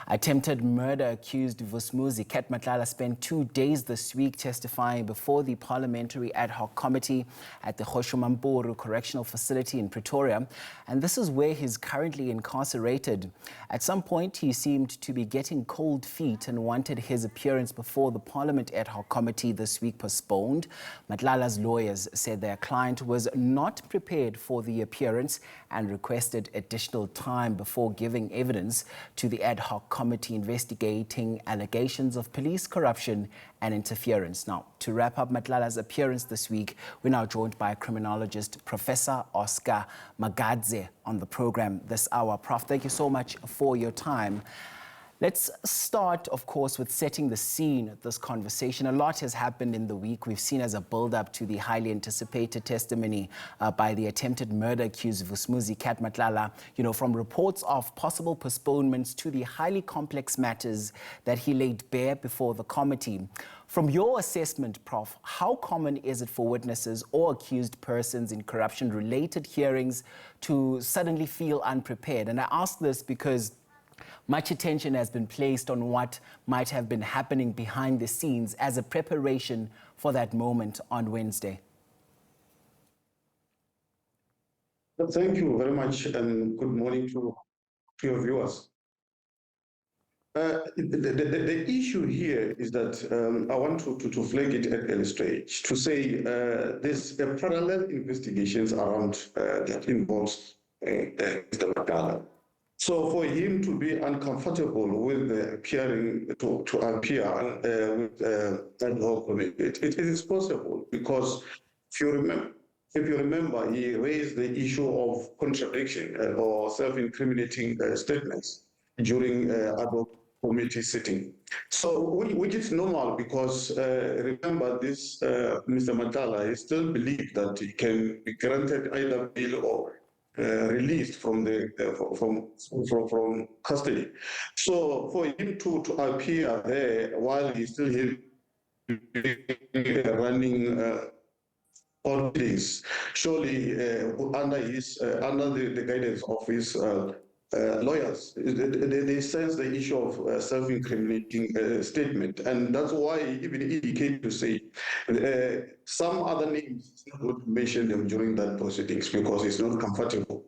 Attempted murder accused Vusimuzi Cat Matlala spent 2 days this week testifying before the Parliamentary Ad Hoc Committee at the Kgosi Mampuru Correctional Facility in Pretoria, and this is where he's currently incarcerated. At some point, he seemed to be getting cold feet and wanted his appearance before the Parliament Ad Hoc Committee this week postponed. Matlala's lawyers said their client was not prepared for the appearance and requested additional time before giving evidence to the Ad Hoc Committee investigating allegations of police corruption and interference. Now, to wrap up Matlala's appearance this week, we're now joined by criminologist Professor Oscar Magadze on the program this hour. Prof, thank you so much for your time. Let's start, of course, with setting the scene of this conversation. A lot has happened in the week. We've seen as a build-up to the highly anticipated testimony by the attempted murder accused Vusimuzi Cat Matlala, from reports of possible postponements to the highly complex matters that he laid bare before the committee. From your assessment, Prof, how common is it for witnesses or accused persons in corruption-related hearings to suddenly feel unprepared? And I ask this because much attention has been placed on what might have been happening behind the scenes as a preparation for that moment on Wednesday. Thank you very much, and good morning to your viewers. The issue here is that I want to flag it at early stage to say there's a parallel investigations around that involves Mr. Matlala. So for him to be uncomfortable with appearing to appear with Ad Hoc Committee, it is possible because if you remember, he raised the issue of contradiction or self-incriminating statements during Ad Hoc Committee sitting. So which is normal because remember this Mr. Matlala, he still believes that he can be granted either bail or released from custody. So for him to appear there while he's still running proceedings, surely under the guidance of his lawyers, they sense the issue of self-incriminating statement, and that's why he even indicated to say some other names, he's not going to mention them during that proceedings because it's not comfortable.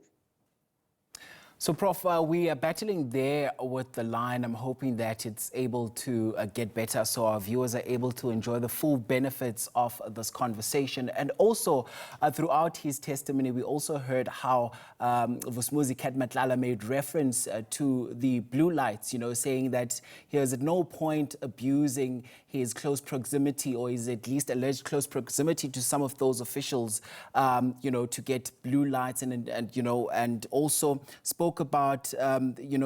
So, Prof, we are battling there with the line. I'm hoping that it's able to get better so our viewers are able to enjoy the full benefits of this conversation. And also, throughout his testimony, we also heard how Vusimuzi Cat Matlala made reference to the blue lights, saying that he was at no point abusing his close proximity or his at least alleged close proximity to some of those officials, to get blue lights and also spoke about,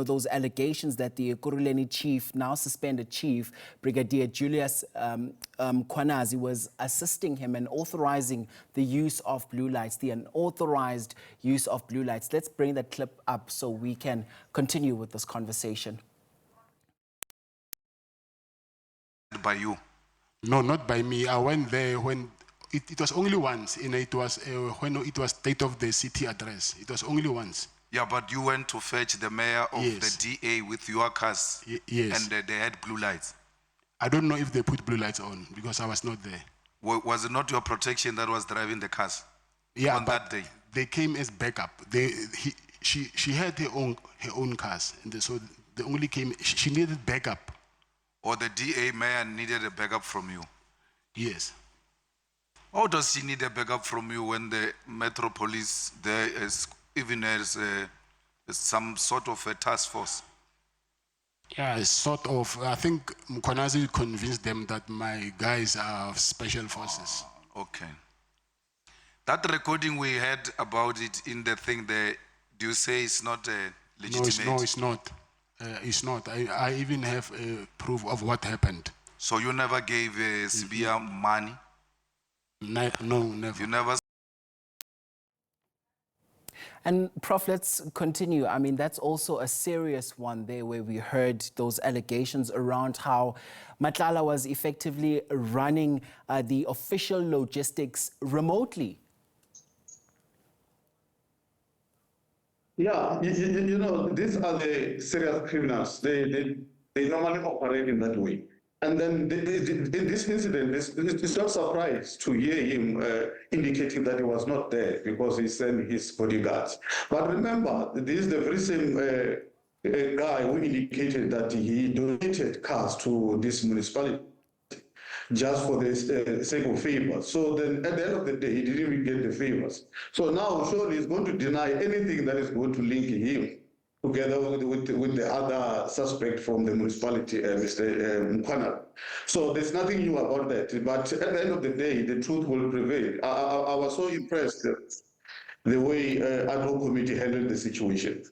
those allegations that the Ekurhuleni chief, now suspended chief, Brigadier Julius Kwanazi, was assisting him and authorizing the use of blue lights, the unauthorized use of blue lights. Let's bring that clip up so we can continue with this conversation. By you? No, not by me. I went there when it was only once, and it was when it was State of the City address. It was only once. Yeah, but you went to fetch the mayor of the DA with your cars. Yes. And they had blue lights. I don't know if they put blue lights on because I was not there. Was it not your protection that was driving the cars? Yeah, on that day? They came as backup. She had her own cars, and so they only came. She needed backup. Or the DA mayor needed a backup from you? Yes. How does she need a backup from you when the Metro Police there is even as some sort of a task force? Yeah, sort of. I think Mkwanazi convinced them that my guys are special forces. Okay. That recording we heard about it in the thing there, do you say it's not legitimate? No, it's not. It's not. I even have proof of what happened. So you never gave Sibia money? No, never. You never. And Prof, let's continue. I mean, that's also a serious one there where we heard those allegations around how Matlala was effectively running the official logistics remotely. Yeah, you know, these are the serious criminals. They normally operate in that way. And then in this incident, it's not surprised to hear him indicating that he was not there because he sent his bodyguards. But remember, this is the very same guy who indicated that he donated cars to this municipality just for the sake of favors. So then at the end of the day, he didn't even get the favors. So now surely he's going to deny anything that is going to link him together with the other suspect from the municipality, Mr. Mkwana. So there's nothing new about that. But at the end of the day, the truth will prevail. I was so impressed the way Ad Hoc Committee handled the situation.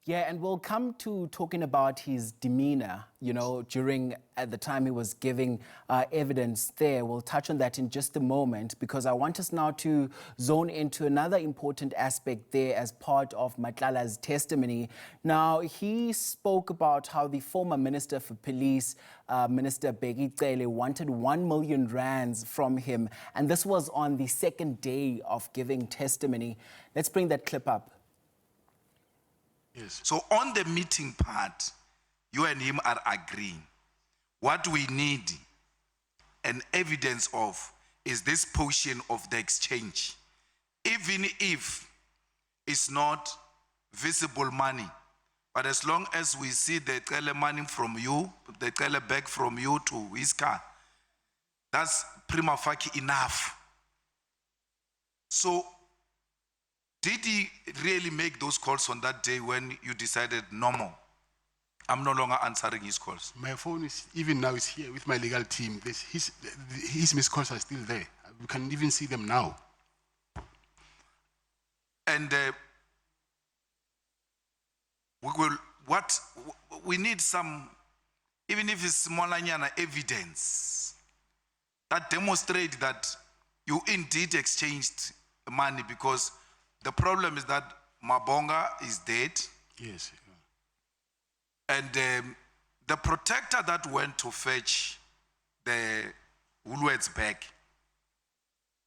Yeah, and we'll come to talking about his demeanor, you know, during at the time he was giving evidence there. We'll touch on that in just a moment because I want us now to zone into another important aspect there as part of Matlala's testimony. Now, he spoke about how the former Minister for Police, Minister Begitele, wanted 1 million rands from him. And this was on the second day of giving testimony. Let's bring that clip up. Yes. So on the meeting part, you and him are agreeing. What we need an evidence of is this portion of the exchange. Even if it's not visible money, but as long as we see the tele money from you, the tele bag from you to his car, that's prima facie enough. So did he really make those calls on that day when you decided no more? I'm no longer answering his calls. My phone is, even now, is here with my legal team. His missed calls are still there. We can even see them now. And we need some, even if it's smaller evidence that demonstrate that you indeed exchanged money, because the problem is that Mabonga is dead. Yes. And the protector that went to fetch the Woolworths back,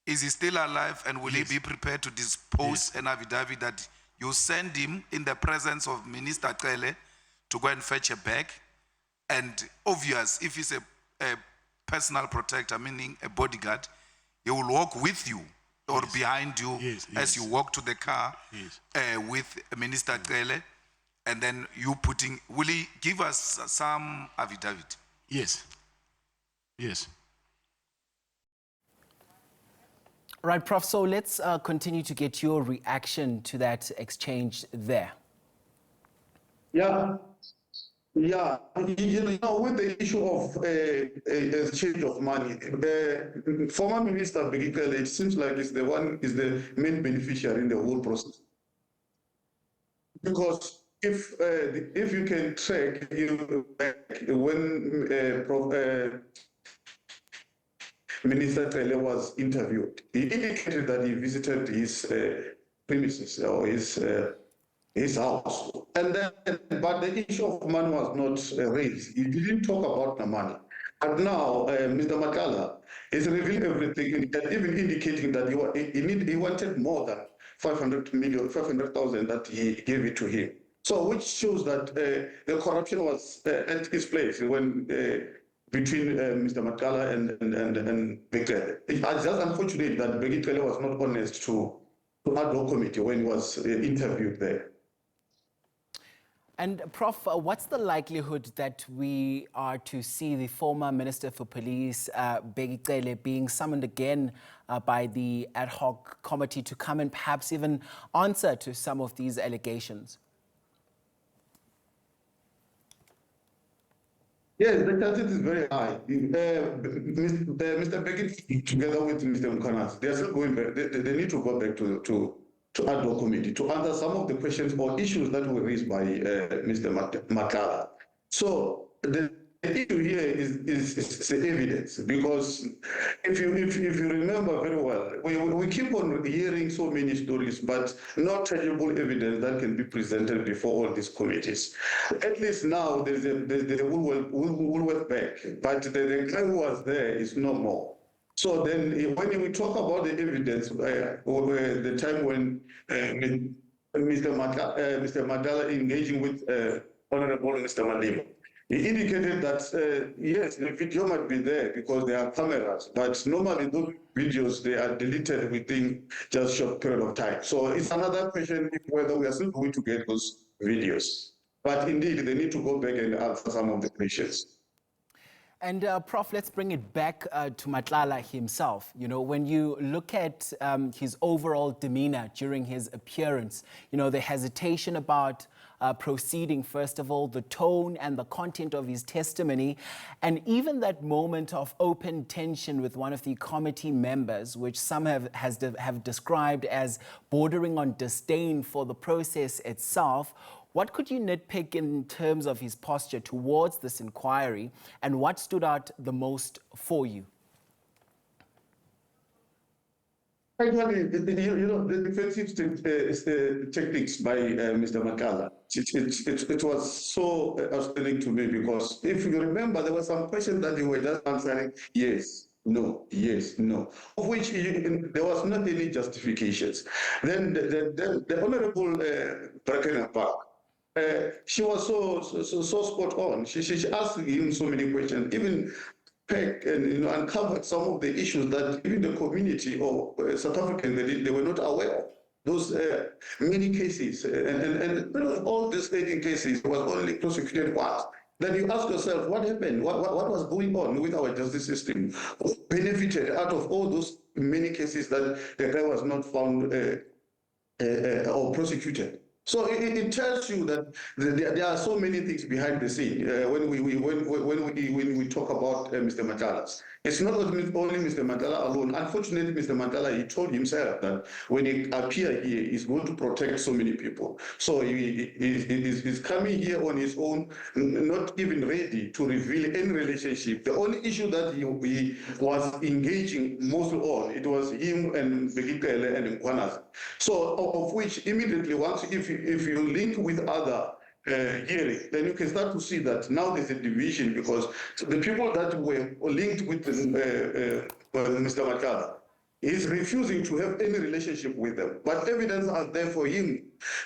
is he still alive, and will Yes. he be prepared to dispose an affidavit that you send him in the presence of Minister Kele to go and fetch a bag? And obvious, if he's a personal protector, meaning a bodyguard, he will walk with you or behind you as you walk to the car with Minister Kele, and then you putting, will he give us some affidavit? Yes. Yes. Right, Prof. So let's continue to get your reaction to that exchange there. Yeah. Yeah, you know, with the issue of exchange of money, the former Minister Begitele, it seems like is the main beneficiary in the whole process. Because if you can track when Minister Tele was interviewed, he indicated that he visited his premises or his house. And then, but the issue of money was not raised. He didn't talk about the money. And now, Mr. Matlala is revealing everything and even indicating that he wanted more than 500,000 that he gave it to him. So, which shows that the corruption was at its place when between Mr. Matlala and Begitele. It's just unfortunate that Begitele was not honest to Ad Hoc Committee when he was interviewed there. And Prof, what's the likelihood that we are to see the former Minister for Police, Begitele, being summoned again by the Ad Hoc Committee to come and perhaps even answer to some of these allegations? Yes, the chances is very high. Mr. Begitele, together with Mr. Mkwana, they are still going back. They need to go back to Ad Hoc Committee to answer some of the questions or issues that were raised by Mr. Matlala. So the issue here is the evidence, because if you remember very well, we keep on hearing so many stories, but not tangible evidence that can be presented before all these committees. At least now there's a Woolworth back, but the guy who was there is no more. So then when we talk about the evidence, the time when Mr. Matlala engaging with Honorable Mr. Malema. He indicated that, yes, the video might be there because there are cameras, but normally those videos, they are deleted within just a short period of time. So it's another question whether we are still going to get those videos. But indeed, they need to go back and answer some of the questions. And Prof, let's bring it back to Matlala himself. You know, when you look at his overall demeanor during his appearance, you know, the hesitation about proceeding, first of all, the tone and the content of his testimony, and even that moment of open tension with one of the committee members, which some have described as bordering on disdain for the process itself. What could you nitpick in terms of his posture towards this inquiry, and what stood out the most for you? Actually, you know, the defensive techniques by Mr. Matlala, it was so outstanding to me, because if you remember, there were some questions that you were just answering yes, no, yes, no, of which there was not any justifications. Then the Honorable Park, she was so spot on. She asked him so many questions, even picked and uncovered some of the issues that even the community or South Africans they were not aware of. Those many cases and all these 18 cases was only prosecuted once. Then you ask yourself, what happened? What was going on with our justice system? Who benefited out of all those many cases that the guy was not found or prosecuted? So it tells you that there are so many things behind the scene when we talk about Mr. Matlala. It's not only Mr. Matlala alone. Unfortunately, Mr. Matlala, he told himself that when he appears here, he's going to protect so many people. So he's coming here on his own, not even ready to reveal any relationship. The only issue that he was engaging mostly on, it was him and Begitele and Nkwanas. So of which immediately once, if you link with other hearing, then you can start to see that now there's a division, because the people that were linked with Mr. Matlala is refusing to have any relationship with them, but evidence are there for him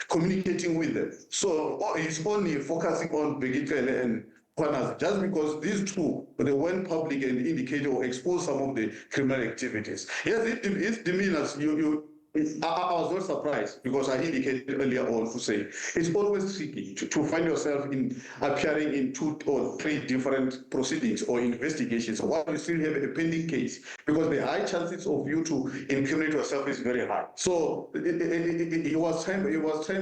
communicating with them. So he's only focusing on Begitele and Nkwanas just because these two, they went public and indicated or exposed some of the criminal activities. Yes, it's demeanor. I was not surprised, because I indicated earlier on to say it's always tricky to find yourself in appearing in 2 or 3 different proceedings or investigations while you still have a pending case, because the high chances of you to incriminate yourself is very high. So he was trying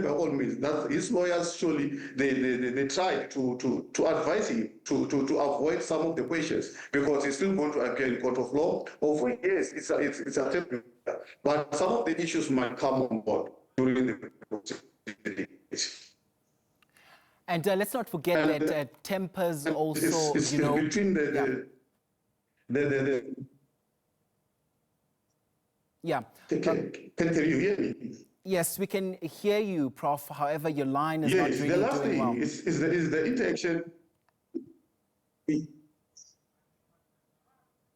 by all means. That his lawyers surely they tried to advise him to avoid some of the questions, because he's still going to appear in court of law. Of yes, it's a but some of the issues might come on board during the proceedings. And let's not forget that tempers also, it's you know, between yeah. Can you hear me? Yes, we can hear you, Prof. However, your line is not really the last doing thing well. is the interaction.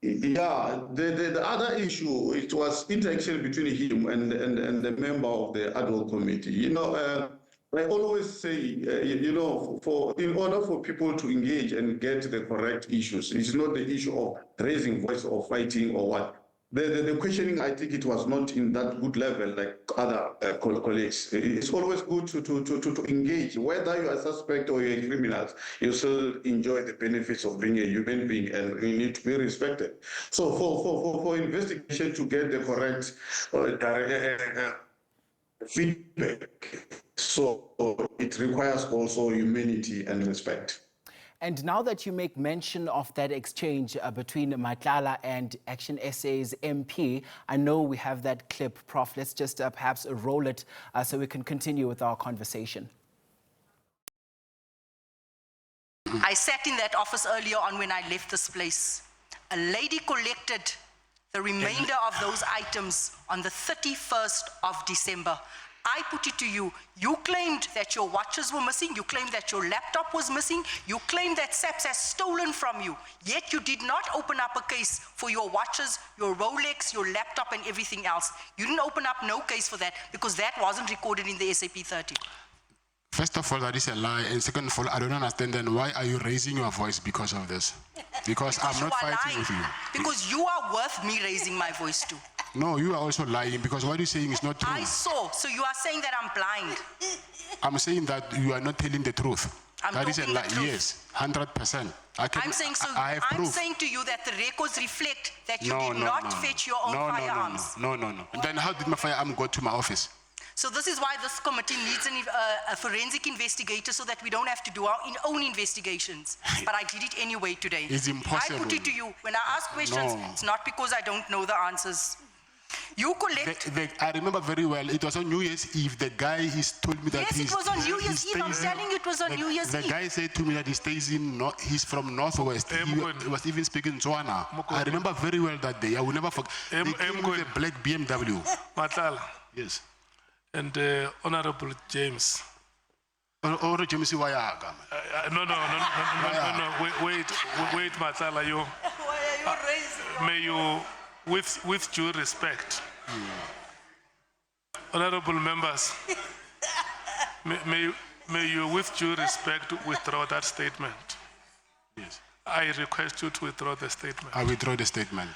Yeah, the other issue, it was interaction between him and the member of the Ad Hoc Committee. You know, I always say, you know, in order for people to engage and get the correct issues, it's not the issue of raising voice or fighting or what. The questioning, I think it was not in that good level like other colleagues. It's always good to engage, whether you are a suspect or you're a criminal, you still enjoy the benefits of being a human being, and you need to be respected. So for investigation to get the correct feedback, so it requires also humanity and respect. And now that you make mention of that exchange between Matlala and Action SA's MP, I know we have that clip, Prof. Let's just perhaps roll it so we can continue with our conversation. I sat in that office earlier on when I left this place. A lady collected the remainder of those items on the 31st of December. I put it to you, you claimed that your watches were missing, you claimed that your laptop was missing, you claimed that SABC has stolen from you, yet you did not open up a case for your watches, your Rolex, your laptop and everything else. You didn't open up no case for that because that wasn't recorded in the SAP 30. First of all, that is a lie. And second of all, I don't understand then why are you raising your voice because of this? Because I'm not fighting with you. Because you are worth me raising my voice to. No, you are also lying because what you're saying is not true. I saw, so you are saying that I'm blind. I'm saying that you are not telling the truth. That is a talking lie. the truth. Yes, 100%. I'm saying so. I have I'm proof. saying to you that the records reflect that you did not fetch your own firearms. No. Then how did my firearm go to my office? So this is why this committee needs a forensic investigator so that we don't have to do our own investigations. But I did it anyway today. It's impossible. I put it to you. When I ask questions, it's not because I don't know the answers. You collect. I remember very well, it was on New Year's Eve. The guy told me that yes, it was on New Year's Eve. I'm telling you it was on New Year's Eve. The guy said to me that he stays he's from Northwest. He was even speaking Tswana. I remember very well that day. I will never forget. They came with a black BMW. Matlala. Yes. And Honorable James. Honorable James Wayaga. No, wait, Matlala, you. Why are you raising? May you, with due respect, honorable members, may you, with due respect, withdraw that statement. Yes. I request you to withdraw the statement. I withdraw the statement.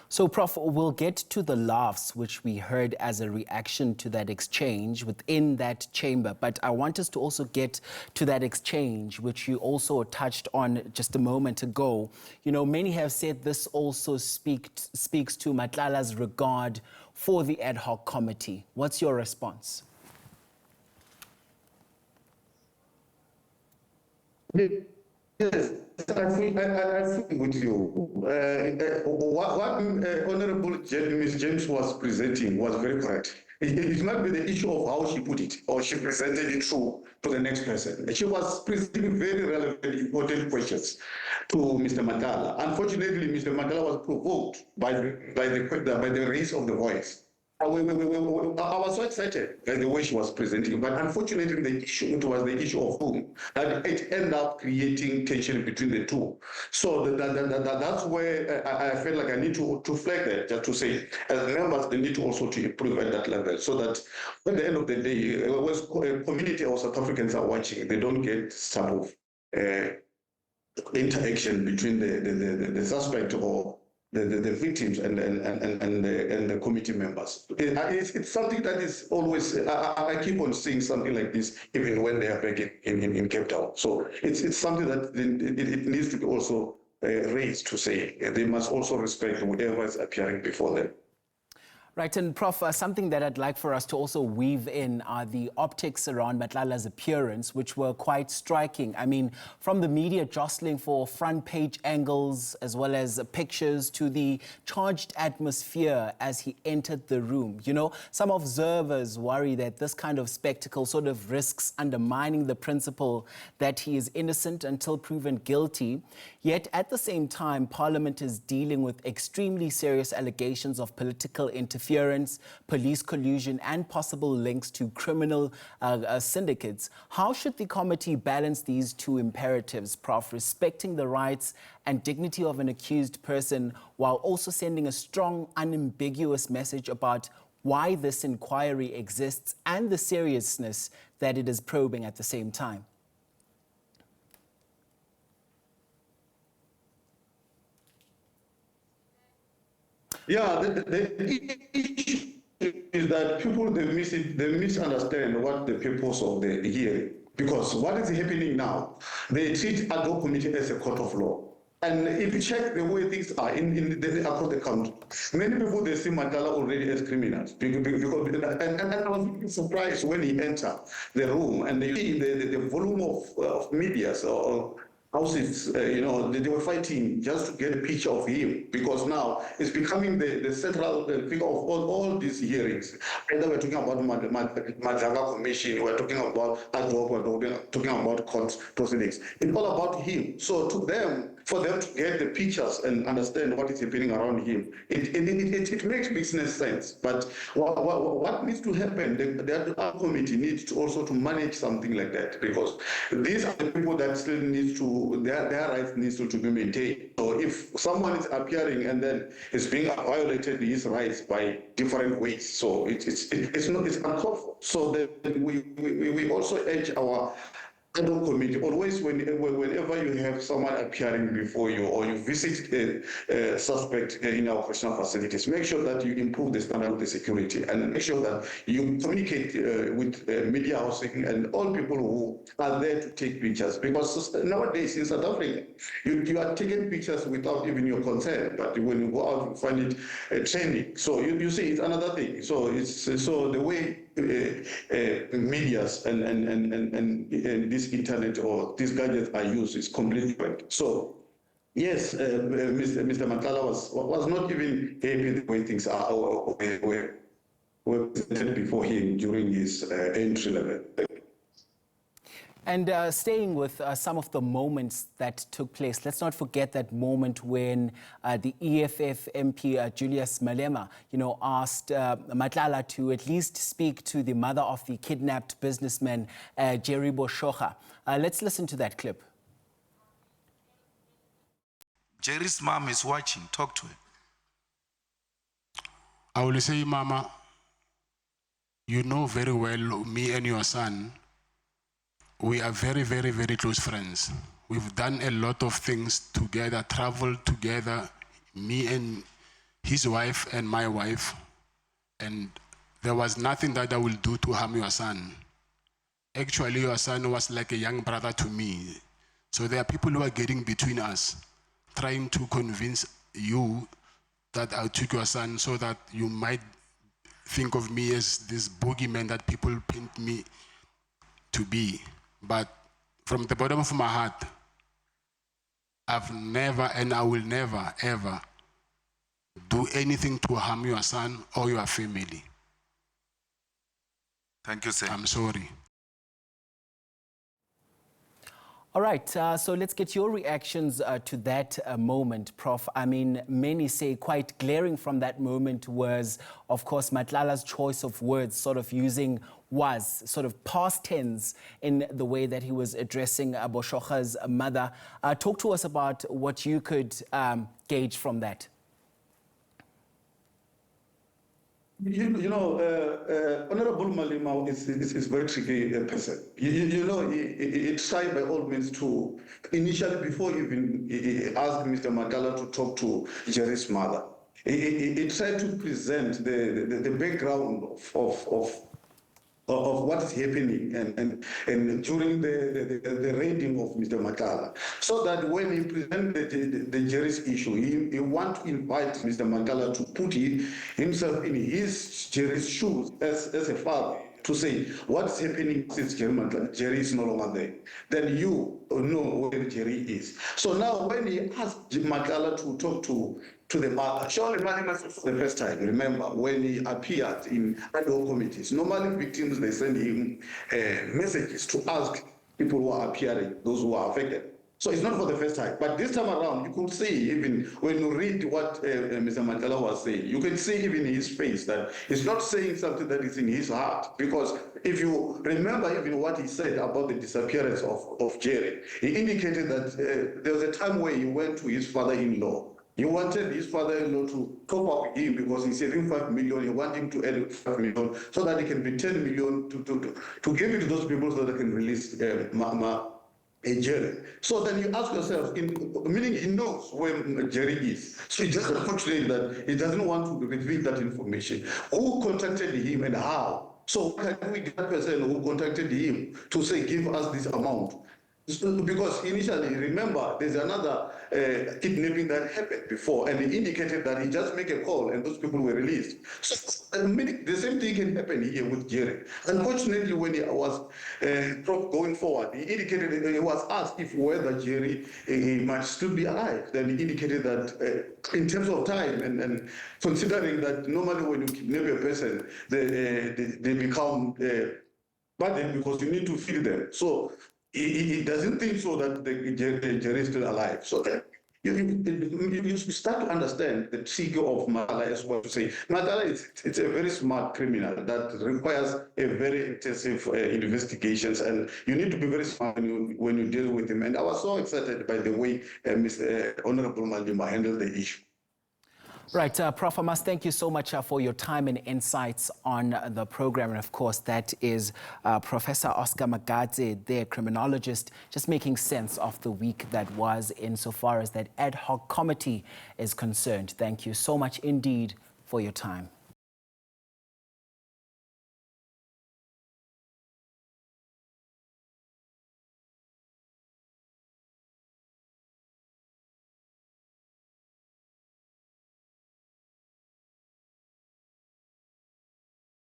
So, Prof, we'll get to the laughs which we heard as a reaction to that exchange within that chamber. But I want us to also get to that exchange, which you also touched on just a moment ago. You know, many have said this also speaks to Matlala's regard for the Ad Hoc Committee. What's your response? Yes, I fully with you. What Honorable Ms. James was presenting was very correct. It might be the issue of how she put it, or she presented it to the next person. She was presenting very relevant, important questions to Mr. Matlala. Unfortunately, Mr. Matlala was provoked by the raise of the voice. I was so excited by the way she was presenting, but unfortunately, it was the issue of whom that it ended up creating tension between the two. So that's where I felt like I need to flag that, just to say, as members, they need to also to improve at that level, so that at the end of the day, when community or South Africans are watching, they don't get some of interaction between the suspect or the victims and the committee members. It's something that is always, I keep on seeing something like this even when they are back in Cape Town. So it's something that it needs to be also raised, to say they must also respect whoever is appearing before them. Right, and Prof, something that I'd like for us to also weave in are the optics around Matlala's appearance, which were quite striking. I mean, from the media jostling for front page angles, as well as pictures, to the charged atmosphere as he entered the room. You know, some observers worry that this kind of spectacle sort of risks undermining the principle that he is innocent until proven guilty. Yet, at the same time, Parliament is dealing with extremely serious allegations of political interference, police collusion, and possible links to criminal syndicates. How should the committee balance these two imperatives, Prof, respecting the rights and dignity of an accused person while also sending a strong, unambiguous message about why this inquiry exists and the seriousness that it is probing at the same time? Yeah, the issue is that people, they misunderstand what the purpose of the hearing. Because what is happening now, they treat Ad Hoc Committee as a court of law. And if you check the way things are across the country, many people, they see Matlala already as criminals. And I was surprised when he entered the room and they see the volume of media houses, they were fighting just to get a picture of him, because now it's becoming the central figure of all these hearings. Either we're talking about Matlala Commission, we're talking about Ad Hoc, we're talking about court proceedings. It's all about him. So for them to get the pictures and understand what is happening around him, it makes business sense. But what needs to happen, the Ad Hoc Committee needs to also to manage something like that, because these are the people that still need to, their rights needs to be maintained. So if someone is appearing and then is being violated his rights by different ways, so it's uncalled for. So we also urge our Ad Hoc Committee, always whenever you have someone appearing before you or you visit a suspect in our correctional facilities, make sure that you improve the standard of the security and make sure that you communicate with media housing and all people who are there to take pictures. Because nowadays in South Africa, you are taking pictures without even your consent, but when you go out, you find it trending. So you see, it's another thing. So so the way medias and this internet or these gadgets are used is completely different. So yes, Mr. Matlala was not even happy the way things are were presented before him during his entry level. And staying with some of the moments that took place, let's not forget that moment when the EFF MP Julius Malema, asked Matlala to at least speak to the mother of the kidnapped businessman Jerry Boshoga. Let's listen to that clip. Jerry's mom is watching. Talk to her. I will say, Mama, you know very well me and your son. We are very, very, very close friends. We've done a lot of things together, traveled together, me and his wife and my wife, and there was nothing that I will do to harm your son. Actually, your son was like a young brother to me. So there are people who are getting between us, trying to convince you that I took your son so that you might think of me as this boogeyman that people paint me to be. But from the bottom of my heart, I've never and I will never, ever do anything to harm your son or your family. Thank you, sir. I'm sorry. All right, so let's get your reactions to that moment, Prof. I mean, many say quite glaring from that moment was, of course, Matlala's choice of words, sort of using was, sort of past tense in the way that he was addressing Boshoga's mother. Talk to us about what you could gauge from that. Honorable Malema is very tricky person. He tried by all means to, initially before even he asked Mr. Matlala to talk to Jerry's mother, he tried to present the background of what is happening and during the raiding of Mr. Matlala, so that when he presented the Jerry's issue, he want to invite Mr. Matlala to put himself in his Jerry's shoes as a father, to say what's happening since Jerry is no longer there. Then you know where Jerry is. So now when he asked Matlala to talk to the mother, surely for the first time, remember, when he appeared in ad hoc committees, normally victims, they send him messages to ask people who are appearing, those who are affected. So it's not for the first time. But this time around, you could see, even when you read what Mr. Matlala was saying, you can see even in his face that he's not saying something that is in his heart. Because if you remember even what he said about the disappearance of Jerry, he indicated that there was a time where he went to his father-in-law. He wanted his father-in-law to top up him because he's saving 5 million. He wanted him to add 5 million so that he can be 10 million to give it to those people so that they can release Jerry. So then you ask yourself, meaning he knows where Jerry is. So it's just unfortunate that he doesn't want to reveal that information. Who contacted him and how? So can we get that person who contacted him to say, give us this amount? Because initially, remember, there's another kidnapping that happened before, and he indicated that he just make a call and those people were released. So the same thing can happen here with Jerry. Unfortunately, when he was going forward, he indicated, he was asked if whether Jerry might still be alive. Then he indicated that in terms of time and considering that normally when you kidnap a person, they become burden because you need to feed them. So he doesn't think so that the Jerry is still alive. So you start to understand the trigger of Matlala as well. To say Matlala it's a very smart criminal that requires a very intensive investigations, and you need to be very smart when you deal with him. And I was so excited by the way Honorable Malima handled the issue. Right, Prof, I must thank you so much for your time and insights on the program. And of course, that is Professor Oscar Magadze, their criminologist, just making sense of the week that was insofar as that ad hoc committee is concerned. Thank you so much indeed for your time.